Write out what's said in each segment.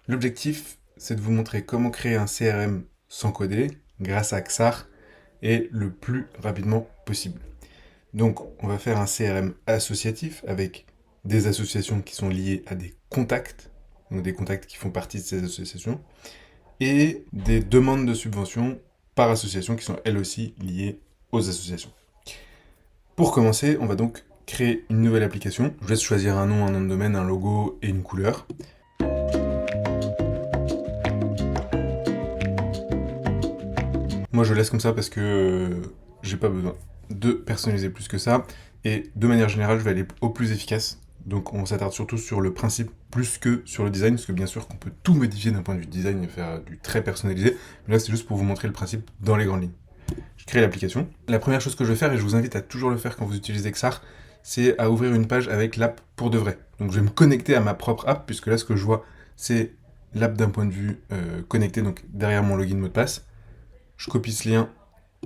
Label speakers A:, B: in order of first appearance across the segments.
A: L'objectif, c'est de vous montrer comment créer un CRM sans coder grâce à XAR et le plus rapidement possible. Donc, on va faire un CRM associatif avec des associations qui sont liées à des contacts, donc des contacts qui font partie de ces associations, et des demandes de subventions par association qui sont elles aussi liées aux associations. Pour commencer, on va donc créer une nouvelle application. Je laisse choisir un nom de domaine, un logo et une couleur. Moi, je laisse comme ça parce que j'ai pas besoin de personnaliser plus que ça. Et de manière générale, je vais aller au plus efficace. Donc, on s'attarde surtout sur le principe plus que sur le design, parce que bien sûr qu'on peut tout modifier d'un point de vue design et faire du très personnalisé. Mais là, c'est juste pour vous montrer le principe dans les grandes lignes. Je crée l'application. La première chose que je vais faire, et je vous invite à toujours le faire quand vous utilisez XAR, c'est à ouvrir une page avec l'app pour de vrai. Donc, je vais me connecter à ma propre app, puisque là, ce que je vois, c'est l'app d'un point de vue connecté, donc derrière mon login mot de passe. Je copie ce lien,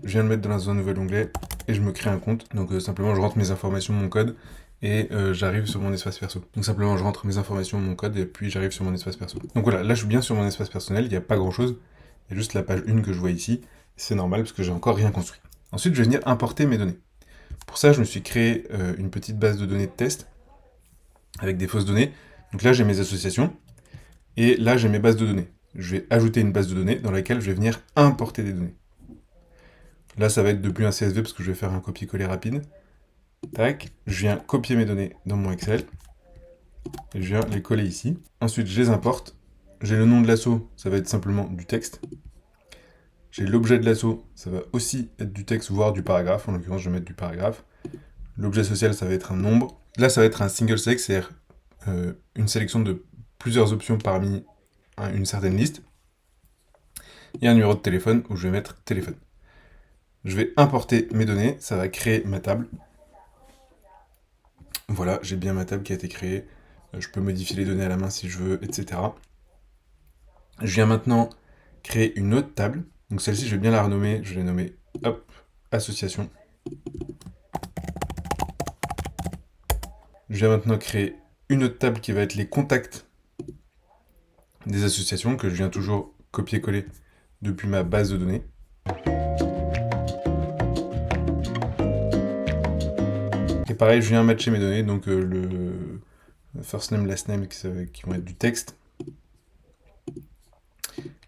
A: je viens le mettre dans un nouvel onglet et je me crée un compte. Donc simplement je rentre mes informations, mon code et j'arrive sur mon espace perso. Donc simplement je rentre mes informations, mon code et puis j'arrive sur mon espace perso. Donc voilà, là je suis bien sur mon espace personnel, il n'y a pas grand chose. Il y a juste la page 1 que je vois ici. C'est normal parce que j'ai encore rien construit. Ensuite je vais venir importer mes données. Pour ça je me suis créé une petite base de données de test avec des fausses données. Donc là j'ai mes associations et là j'ai mes bases de données. Je vais ajouter une base de données dans laquelle je vais venir importer des données. Là, ça va être depuis un CSV parce que je vais faire un copier-coller rapide. Tac, je viens copier mes données dans mon Excel. Et je viens les coller ici. Ensuite, je les importe. J'ai le nom de l'asso, ça va être simplement du texte. J'ai l'objet de l'asso, ça va aussi être du texte, voire du paragraphe. En l'occurrence, je vais mettre du paragraphe. L'objet social, ça va être un nombre. Là, ça va être un single select, c'est-à-dire une sélection de plusieurs options parmi une certaine liste. Et un numéro de téléphone où je vais mettre téléphone. Je vais importer mes données, ça va créer ma table. Voilà, j'ai bien ma table qui a été créée. Je peux modifier les données à la main si je veux, etc. Je viens maintenant créer une autre table. Donc celle-ci, je vais bien la renommer. Je vais la nommer, hop, association. Je viens maintenant créer une autre table qui va être les contacts des associations, que je viens toujours copier-coller depuis ma base de données. Et pareil, je viens matcher mes données, donc le first name, last name qui vont être du texte.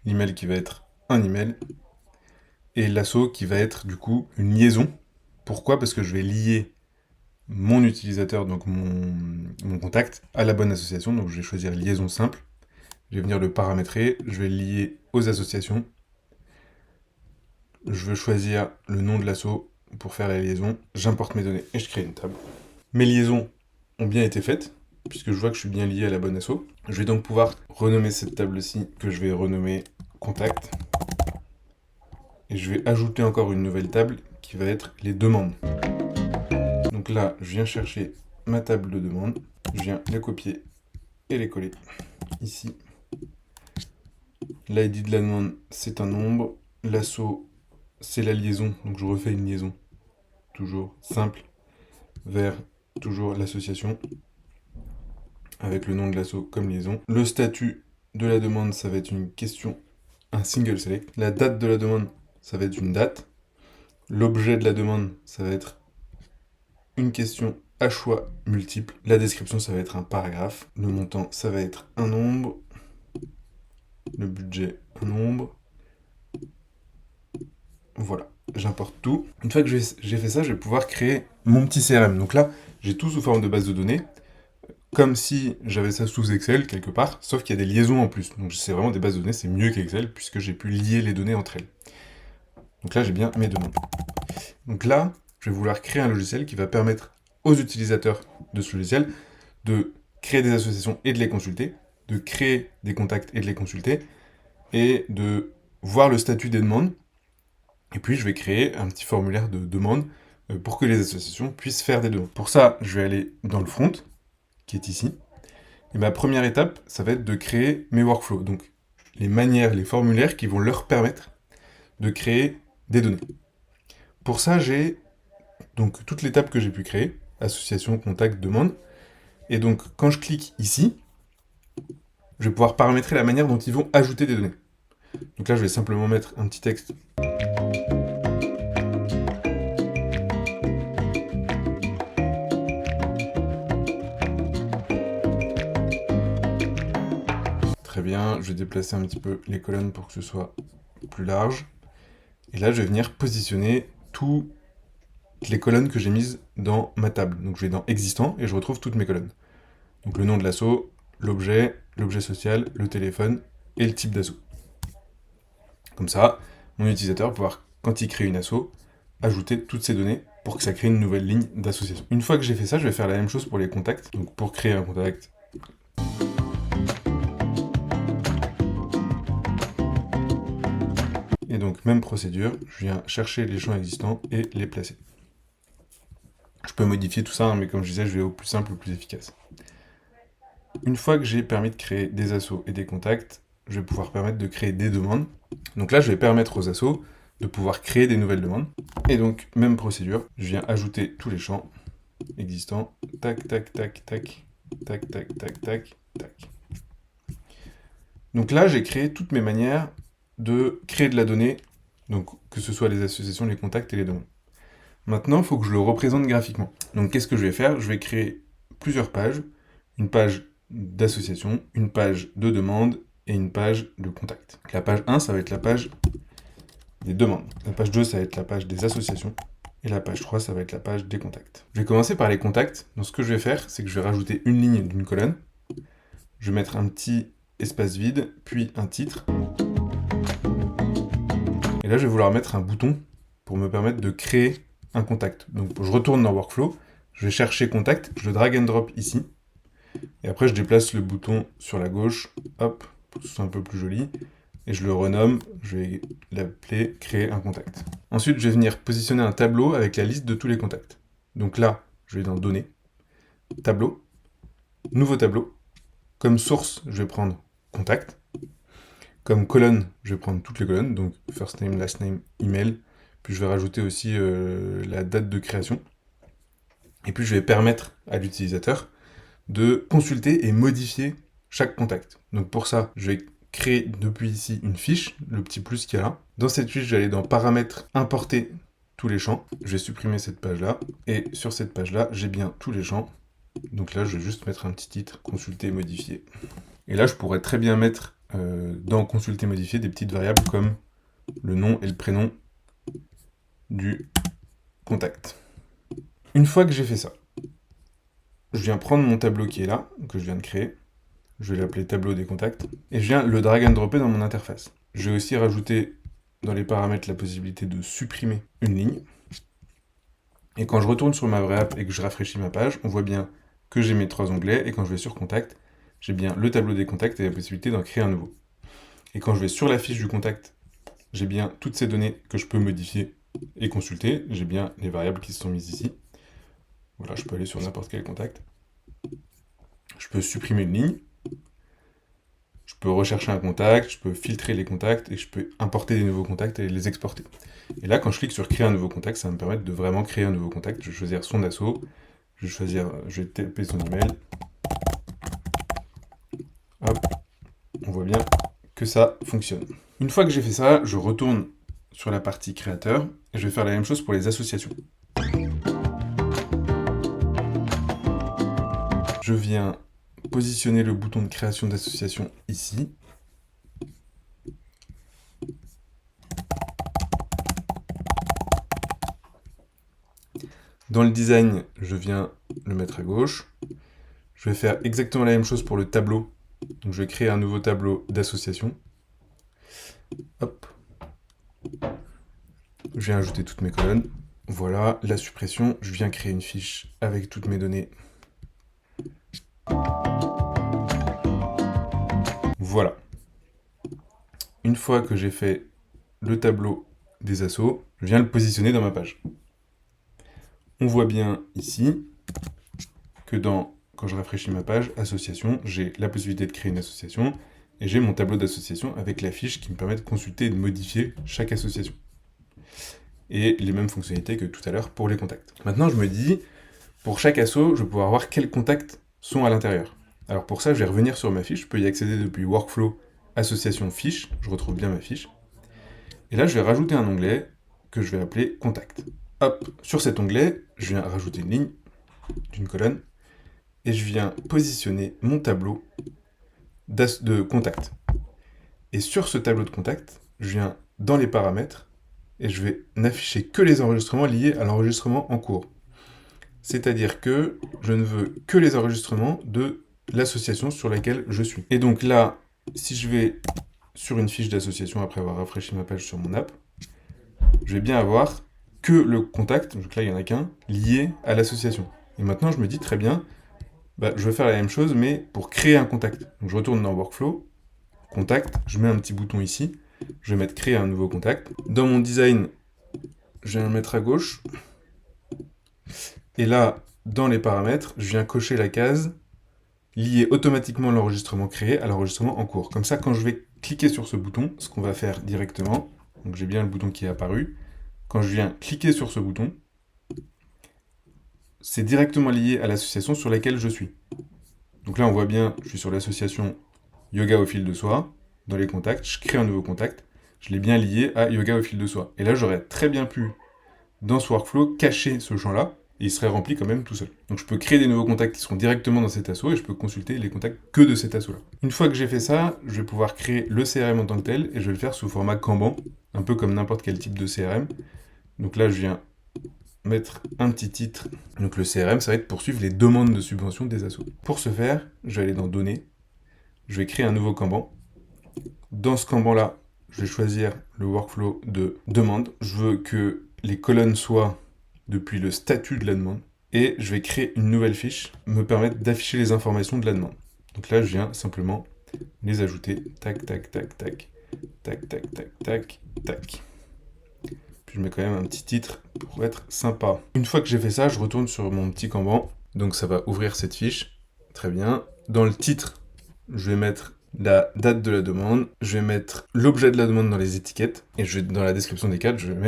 A: L'email qui va être un email. Et l'asso qui va être du coup une liaison. Pourquoi ? Parce que je vais lier mon utilisateur, donc mon contact, à la bonne association. Donc je vais choisir liaison simple. Je vais venir le paramétrer. Je vais le lier aux associations. Je veux choisir le nom de l'asso pour faire la liaison. J'importe mes données et je crée une table. Mes liaisons ont bien été faites, puisque je vois que je suis bien lié à la bonne asso. Je vais donc pouvoir renommer cette table-ci, que je vais renommer contact. Et je vais ajouter encore une nouvelle table qui va être les demandes. Donc là, je viens chercher ma table de demande, je viens les copier et les coller ici. L'ID de la demande, c'est un nombre. L'asso, c'est la liaison, donc je refais une liaison, toujours simple, vers toujours l'association, avec le nom de l'asso comme liaison. Le statut de la demande, ça va être une question, un single select. La date de la demande, ça va être une date. L'objet de la demande, ça va être une question à choix multiple. La description, ça va être un paragraphe. Le montant, ça va être un nombre. Le budget, un nombre. Voilà, j'importe tout. Une fois que j'ai fait ça, je vais pouvoir créer mon petit CRM. Donc là, j'ai tout sous forme de base de données, comme si j'avais ça sous Excel quelque part, sauf qu'il y a des liaisons en plus. Donc c'est vraiment des bases de données, c'est mieux qu'Excel, puisque j'ai pu lier les données entre elles. Donc là, j'ai bien mes demandes. Donc là, je vais vouloir créer un logiciel qui va permettre aux utilisateurs de ce logiciel de créer des associations et de les consulter, de créer des contacts et de les consulter, et de voir le statut des demandes. Et puis, je vais créer un petit formulaire de demande pour que les associations puissent faire des demandes. Pour ça, je vais aller dans le front, qui est ici. Et ma première étape, ça va être de créer mes workflows. Donc, les manières, les formulaires qui vont leur permettre de créer des données. Pour ça, j'ai donc toutes les tables que j'ai pu créer, association, contact, demande. Et donc, quand je clique ici, je vais pouvoir paramétrer la manière dont ils vont ajouter des données. Donc là, je vais simplement mettre un petit texte. Très bien, je vais déplacer un petit peu les colonnes pour que ce soit plus large. Et là, je vais venir positionner toutes les colonnes que j'ai mises dans ma table. Donc je vais dans existant et je retrouve toutes mes colonnes. Donc le nom de l'asso, l'objet social, le téléphone et le type d'asso. Comme ça, mon utilisateur va pouvoir, quand il crée une asso, ajouter toutes ces données pour que ça crée une nouvelle ligne d'association. Une fois que j'ai fait ça, je vais faire la même chose pour les contacts. Donc pour créer un contact, et donc même procédure, je viens chercher les champs existants et les placer. Je peux modifier tout ça, hein, mais comme je disais, je vais au plus simple, au plus efficace. Une fois que j'ai permis de créer des assos et des contacts, je vais pouvoir permettre de créer des demandes. Donc là, je vais permettre aux assos de pouvoir créer des nouvelles demandes. Et donc, même procédure, je viens ajouter tous les champs existants. Tac, tac, tac, tac, tac, tac, tac, tac, tac. Donc là, j'ai créé toutes mes manières de créer de la donnée, donc que ce soit les associations, les contacts et les demandes. Maintenant, il faut que je le représente graphiquement. Donc qu'est-ce que je vais faire? Je vais créer plusieurs pages. Une page d'association, une page de demande et une page de contact. La page 1, ça va être la page des demandes. La page 2, ça va être la page des associations. Et la page 3, ça va être la page des contacts. Je vais commencer par les contacts. Donc ce que je vais faire, c'est que je vais rajouter une ligne d'une colonne. Je vais mettre un petit espace vide, puis un titre. Et là, je vais vouloir mettre un bouton pour me permettre de créer un contact. Donc je retourne dans Workflow, je vais chercher contact, je le drag and drop ici. Et après, je déplace le bouton sur la gauche, hop, pour que ce soit un peu plus joli. Et je le renomme, je vais l'appeler créer un contact. Ensuite, je vais venir positionner un tableau avec la liste de tous les contacts. Donc là, je vais dans données, tableau, nouveau tableau. Comme source, je vais prendre contact. Comme colonne, je vais prendre toutes les colonnes, donc first name, last name, email. Puis je vais rajouter aussi la date de création. Et puis je vais permettre à l'utilisateur de consulter et modifier chaque contact. Donc pour ça, je vais créer depuis ici une fiche, le petit plus qu'il y a là. Dans cette fiche, je vais aller dans paramètres, importer tous les champs. Je vais supprimer cette page-là. Et sur cette page-là, j'ai bien tous les champs. Donc là, je vais juste mettre un petit titre, consulter, modifier. Et là, je pourrais très bien mettre dans consulter, modifier des petites variables comme le nom et le prénom du contact. Une fois que j'ai fait ça, je viens prendre mon tableau qui est là, que je viens de créer. Je vais l'appeler tableau des contacts. Et je viens le drag and dropper dans mon interface. Je vais aussi rajouter dans les paramètres la possibilité de supprimer une ligne. Et quand je retourne sur ma vraie app et que je rafraîchis ma page, on voit bien que j'ai mes 3 onglets. Et quand je vais sur contact, j'ai bien le tableau des contacts et la possibilité d'en créer un nouveau. Et quand je vais sur la fiche du contact, j'ai bien toutes ces données que je peux modifier et consulter. J'ai bien les variables qui se sont mises ici. Voilà, je peux aller sur n'importe quel contact. Je peux supprimer une ligne. Je peux rechercher un contact, je peux filtrer les contacts et je peux importer des nouveaux contacts et les exporter. Et là, quand je clique sur créer un nouveau contact, ça va me permettre de vraiment créer un nouveau contact. Je vais choisir son asso, je vais taper son email. Hop, on voit bien que ça fonctionne. Une fois que j'ai fait ça, je retourne sur la partie créateur et je vais faire la même chose pour les associations. Je viens positionner le bouton de création d'association ici. Dans le design, je viens le mettre à gauche. Je vais faire exactement la même chose pour le tableau. Donc je vais créer un nouveau tableau d'association. Hop. Je viens ajouter toutes mes colonnes. Voilà, la suppression. Je viens créer une fiche avec toutes mes données. Voilà. Une fois que j'ai fait le tableau des assos, je viens le positionner dans ma page. On voit bien ici que quand je rafraîchis ma page, association, j'ai la possibilité de créer une association et j'ai mon tableau d'association avec la fiche qui me permet de consulter et de modifier chaque association. Et les mêmes fonctionnalités que tout à l'heure pour les contacts. Maintenant, je me dis, pour chaque asso, je vais pouvoir voir quels contacts sont à l'intérieur. Alors pour ça, je vais revenir sur ma fiche, je peux y accéder depuis Workflow, Association Fiche, je retrouve bien ma fiche. Et là, je vais rajouter un onglet que je vais appeler Contact. Hop, sur cet onglet, je viens rajouter une ligne d'une colonne et je viens positionner mon tableau de contact. Et sur ce tableau de contact, je viens dans les paramètres et je vais n'afficher que les enregistrements liés à l'enregistrement en cours. C'est-à-dire que je ne veux que les enregistrements de l'association sur laquelle je suis. Et donc là, si je vais sur une fiche d'association après avoir rafraîchi ma page sur mon app, je vais bien avoir que le contact, donc là il n'y en a qu'un, lié à l'association. Et maintenant je me dis très bien, je vais faire la même chose mais pour créer un contact. Donc je retourne dans Workflow, Contact, je mets un petit bouton ici, je vais mettre créer un nouveau contact. Dans mon design, je viens le mettre à gauche. Et là, dans les paramètres, je viens cocher la case lier automatiquement l'enregistrement créé à l'enregistrement en cours. Comme ça, quand je vais cliquer sur ce bouton, ce qu'on va faire directement, donc j'ai bien le bouton qui est apparu, quand je viens cliquer sur ce bouton, c'est directement lié à l'association sur laquelle je suis. Donc là, on voit bien, je suis sur l'association Yoga au fil de soi, dans les contacts, je crée un nouveau contact, je l'ai bien lié à Yoga au fil de soi. Et là, j'aurais très bien pu, dans ce workflow, cacher ce champ-là, et il serait rempli quand même tout seul. Donc je peux créer des nouveaux contacts qui seront directement dans cet asso et je peux consulter les contacts que de cet asso-là. Une fois que j'ai fait ça, je vais pouvoir créer le CRM en tant que tel et je vais le faire sous format Kanban, un peu comme n'importe quel type de CRM. Donc là, je viens mettre un petit titre. Donc le CRM, ça va être pour suivre les demandes de subvention des assos. Pour ce faire, je vais aller dans Données, je vais créer un nouveau Kanban. Dans ce Kanban-là, je vais choisir le workflow de demande. Je veux que les colonnes soient depuis le statut de la demande, et je vais créer une nouvelle fiche, me permettre d'afficher les informations de la demande. Donc là, je viens simplement les ajouter, tac, tac, tac, tac, tac, tac, tac, tac, tac. Puis je mets quand même un petit titre pour être sympa. Une fois que j'ai fait ça, je retourne sur mon petit Kanban, donc ça va ouvrir cette fiche, très bien. Dans le titre, je vais mettre la date de la demande, je vais mettre l'objet de la demande dans les étiquettes, et dans la description des cadres, je vais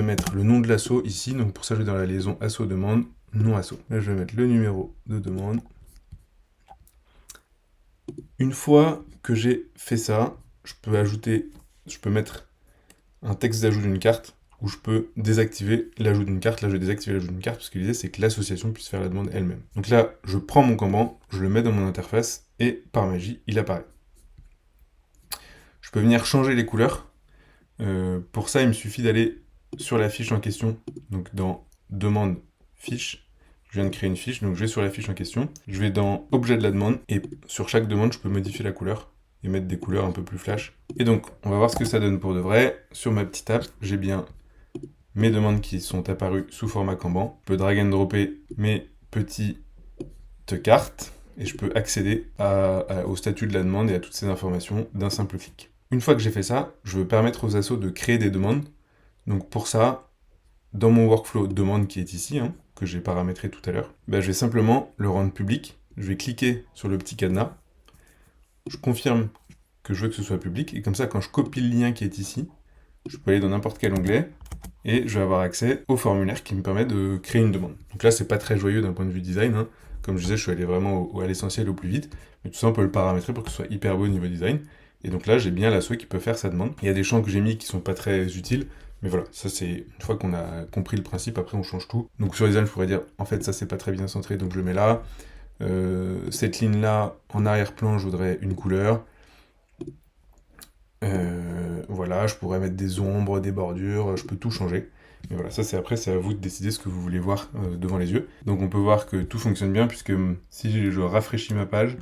A: mettre le nom de l'asso ici, donc pour ça je vais dans la liaison asso-demande, nom asso. Là je vais mettre le numéro de demande. Une fois que j'ai fait ça, je peux mettre un texte d'ajout d'une carte, où je peux désactiver l'ajout d'une carte. Là je vais désactiver l'ajout d'une carte, parce que l'idée c'est que l'association puisse faire la demande elle-même. Donc là, je prends mon Kanban, je le mets dans mon interface, et par magie, il apparaît. Je peux venir changer les couleurs. Pour ça, il me suffit d'aller sur la fiche en question, donc dans demande fiche, je viens de créer une fiche, donc je vais sur la fiche en question, je vais dans objet de la demande, et sur chaque demande, je peux modifier la couleur, et mettre des couleurs un peu plus flash. Et donc, on va voir ce que ça donne pour de vrai. Sur ma petite app, j'ai bien mes demandes qui sont apparues sous format Kanban. Je peux drag and dropper mes petites cartes, et je peux accéder au statut de la demande et à toutes ces informations d'un simple clic. Une fois que j'ai fait ça, je veux permettre aux assos de créer des demandes. Donc pour ça, dans mon workflow demande qui est ici, que j'ai paramétré tout à l'heure, je vais simplement le rendre public. Je vais cliquer sur le petit cadenas. Je confirme que je veux que ce soit public. Et comme ça, quand je copie le lien qui est ici, je peux aller dans n'importe quel onglet et je vais avoir accès au formulaire qui me permet de créer une demande. Donc là, c'est pas très joyeux d'un point de vue design. Comme je disais, je suis allé vraiment à l'essentiel au plus vite. Mais tout ça, on peut le paramétrer pour que ce soit hyper beau au niveau design. Et donc là, j'ai bien l'asso qui peut faire sa demande. Il y a des champs que j'ai mis qui sont pas très utiles. Mais voilà, ça c'est une fois qu'on a compris le principe, après on change tout. Donc sur design, je pourrais dire, en fait ça c'est pas très bien centré, donc je le mets là. Cette ligne-là, en arrière-plan, je voudrais une couleur. Voilà, je pourrais mettre des ombres, des bordures, je peux tout changer. Mais voilà, ça c'est après, c'est à vous de décider ce que vous voulez voir devant les yeux. Donc on peut voir que tout fonctionne bien, puisque si je rafraîchis ma page,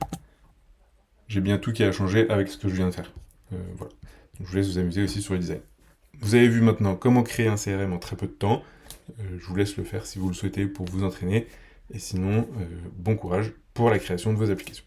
A: j'ai bien tout qui a changé avec ce que je viens de faire. Voilà. Donc je vous laisse vous amuser aussi sur le design. Vous avez vu maintenant comment créer un CRM en très peu de temps. Je vous laisse le faire si vous le souhaitez pour vous entraîner. Et sinon, bon courage pour la création de vos applications.